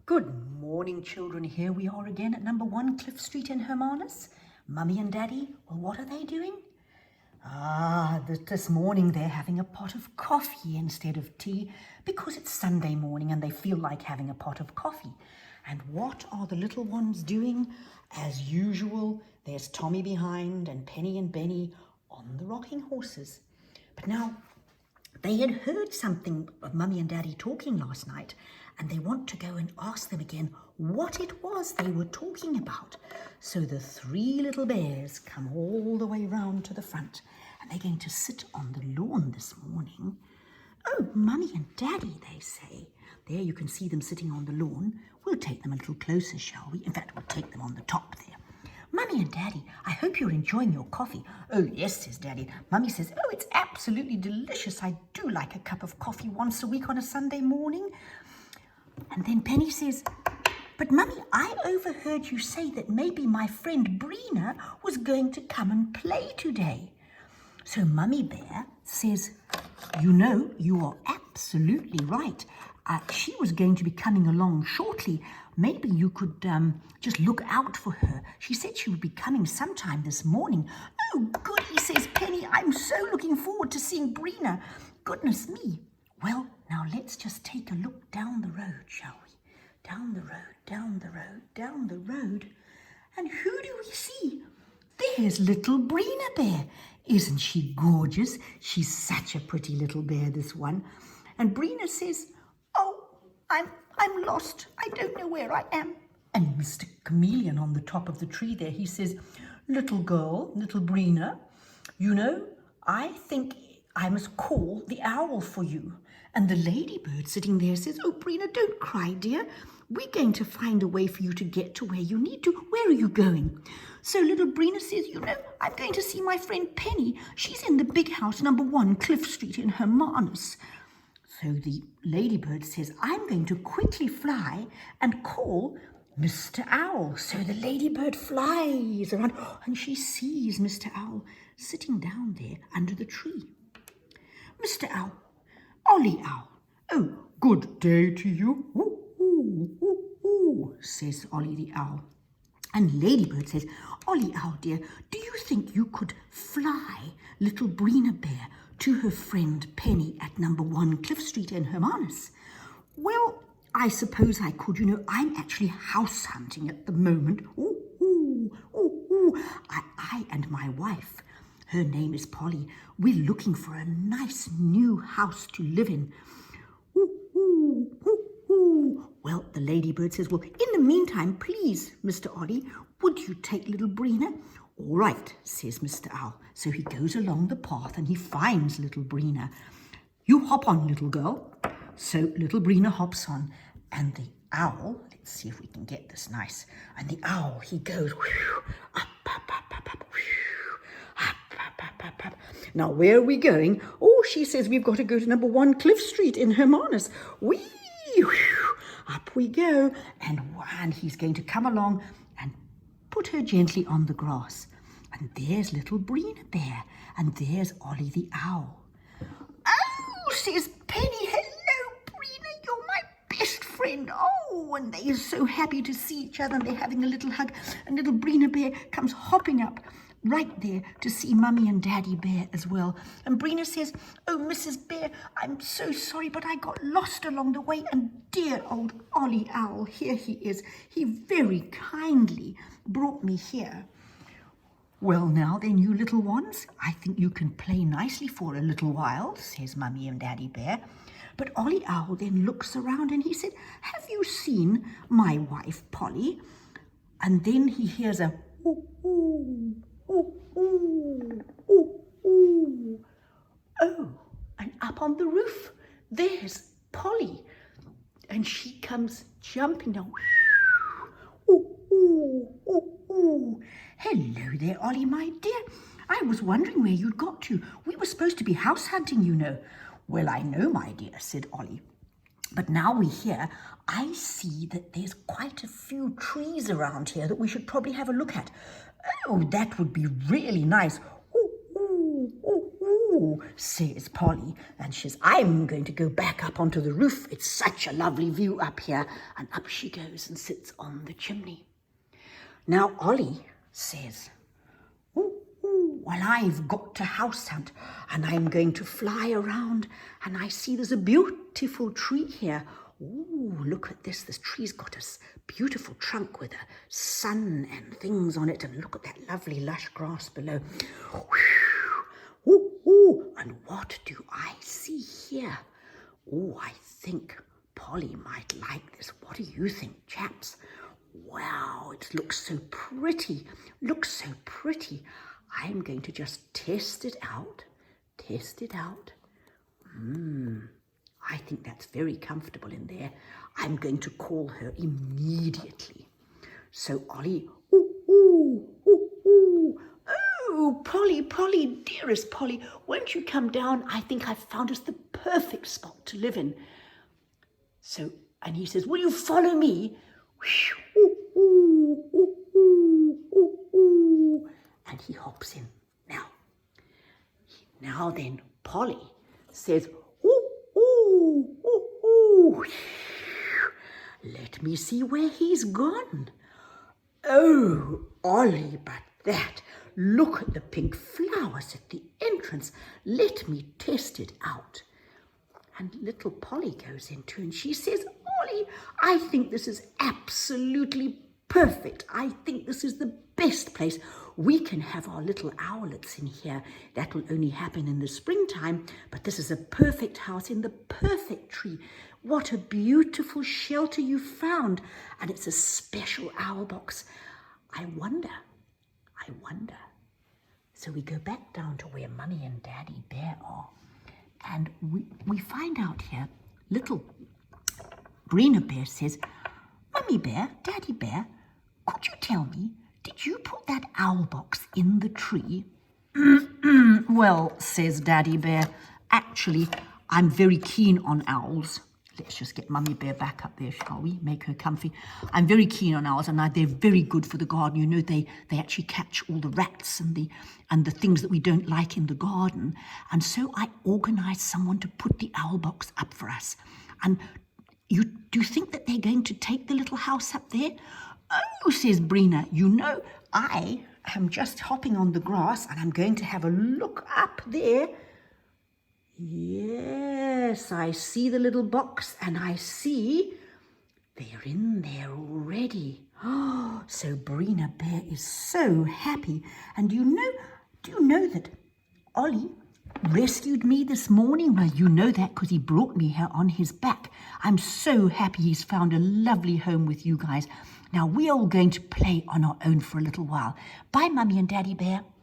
Good morning, children. Here we are again at number 1 Cliff Street in Hermanus. Mummy and Daddy, well, what are they doing? This morning they're having a pot of coffee instead of tea because it's Sunday morning and they feel like having a pot of coffee. And what are the little ones doing? As usual, there's Tommy behind and Penny and Benny on the rocking horses. But now, they had heard something of Mummy and Daddy talking last night, and they want to go and ask them again what it was they were talking about. So the 3 little bears come all the way round to the front, and they're going to sit on the lawn this morning. Oh, Mummy and Daddy, they say. There you can see them sitting on the lawn. We'll take them a little closer, shall we? In fact, we'll take them on the top there. Mummy and Daddy, I hope you're enjoying your coffee. Oh, yes, says Daddy. Mummy says, oh, it's absolutely delicious. I do like a cup of coffee once a week on a Sunday morning. And then Penny says, but Mummy, I overheard you say that maybe my friend Brina was going to come and play today. So Mummy Bear says, you know, you are absolutely right. She was going to be coming along shortly. Maybe you could just look out for her. She said she would be coming sometime this morning. Oh, goody, says Penny. I'm so looking forward to seeing Brina. Goodness me. Well, now let's just take a look down the road, shall we? Down the road, down the road, down the road. And who do we see? There's little Brina Bear. Isn't she gorgeous? She's such a pretty little bear, this one. And Brina says, oh, I'm lost. I don't know where I am. And Mr. Chameleon on the top of the tree there, he says, little girl, little Brina, you know, I think I must call the owl for you. And the ladybird sitting there says, oh, Brina, don't cry, dear. We're going to find a way for you to get to where you need to. Where are you going? So little Brina says, you know, I'm going to see my friend Penny. She's in the big house, number 1 Cliff Street in Hermanus. So the ladybird says, I'm going to quickly fly and call Mr. Owl. So the ladybird flies around and she sees Mr. Owl sitting down there under the tree. Mr. Owl, Ollie Owl, oh, good day to you. Ooh, ooh, ooh, ooh, says Ollie the Owl. And Ladybird says, Ollie Owl, dear, do you think you could fly little Brina Bear to her friend Penny at number 1 Cliff Street in Hermanus? Well, I suppose I could. You know, I'm actually house hunting at the moment. Ooh, ooh, ooh, ooh. I and my wife, her name is Polly, we're looking for a nice new house to live in. Ooh, ooh, ooh, ooh. Well, the ladybird says, well, in the meantime, please, Mr. Ollie, would you take little Brina? All right, says Mr. Owl. So he goes along the path and he finds little Brina. You hop on, little girl. So little Brina hops on and the owl, let's see if we can get this nice. And the owl, he goes whew, up, up, up, up, up, whew, up. Now, where are we going? Oh, she says we've got to go to number 1 Cliff Street in Hermanus. Whee! Up we go. And he's going to come along and put her gently on the grass. And there's little Brina Bear. And there's Ollie the Owl. Oh, says Penny. Hello, Brina. You're my best friend. Oh, and they are so happy to see each other. And they're having a little hug. And little Brina Bear comes hopping up right there to see Mummy and Daddy Bear as well. And Brina says, oh, Mrs. Bear, I'm so sorry, but I got lost along the way. And dear old Ollie Owl, here he is. He very kindly brought me here. Well, now then, you little ones, I think you can play nicely for a little while, says Mummy and Daddy Bear. But Ollie Owl then looks around and he said, have you seen my wife, Polly? And then he hears a ooh, ooh, ooh, ooh, ooh, ooh. Oh, and up on the roof, there's Polly. And she comes jumping down. Ooh, ooh, ooh, ooh. Hello there, Ollie, my dear. I was wondering where you'd got to. We were supposed to be house hunting, you know. Well, I know, my dear, said Ollie. But now we're here, I see that there's quite a few trees around here that we should probably have a look at. Oh, that would be really nice. Ooh, ooh, ooh, ooh. ooh, says Polly. And she says, I'm going to go back up onto the roof. It's such a lovely view up here. And up she goes and sits on the chimney. Now Ollie says, ooh, ooh, well, I've got to house hunt and I'm going to fly around and I see there's a beautiful tree here. Ooh, look at this. This tree's got a beautiful trunk with a sun and things on it. And look at that lovely lush grass below. Ooh, ooh, and what do I see here? Oh, I think Polly might like this. What do you think, chaps? Wow, it looks so pretty. Looks so pretty. I'm going to just test it out. Test it out. I think that's very comfortable in there. I'm going to call her immediately. So Ollie, ooh, ooh, ooh, ooh. Oh, Polly, Polly, dearest Polly, won't you come down? I think I've found us the perfect spot to live in. So, and he says, will you follow me? Ooh, ooh, ooh, ooh, ooh, ooh. And he hops in. Now then, Polly says, ooh, ooh, ooh, ooh. Let me see where he's gone. Oh, Ollie, but that. Look at the pink flowers at the entrance. Let me test it out. And little Polly goes in too and she says, Ollie, I think this is absolutely perfect. I think this is the best place. We can have our little owlets in here. That will only happen in the springtime, but this is a perfect house in the perfect tree. What a beautiful shelter you found. And it's a special owl box. I wonder. So we go back down to where Mummy and Daddy Bear are. And we find out here, little Brina Bear says, Mummy Bear, Daddy Bear, could you tell me, did you put that owl box in the tree? Well, says Daddy Bear, actually, I'm very keen on owls. Let's just get Mummy Bear back up there, shall we? Make her comfy. I'm very keen on owls, and they're very good for the garden. You know, they actually catch all the rats and the things that we don't like in the garden. And so I organised someone to put the owl box up for us. And do you think that they're going to take the little house up there? Oh, says Brina, you know, I am just hopping on the grass and I'm going to have a look up there. Yes, I see the little box and I see they're in there already. Oh, so Brina Bear is so happy. And do you know that Ollie rescued me this morning? Well, you know that because he brought me here on his back. I'm so happy he's found a lovely home with you guys. Now, we're all going to play on our own for a little while. Bye, Mummy and Daddy Bear.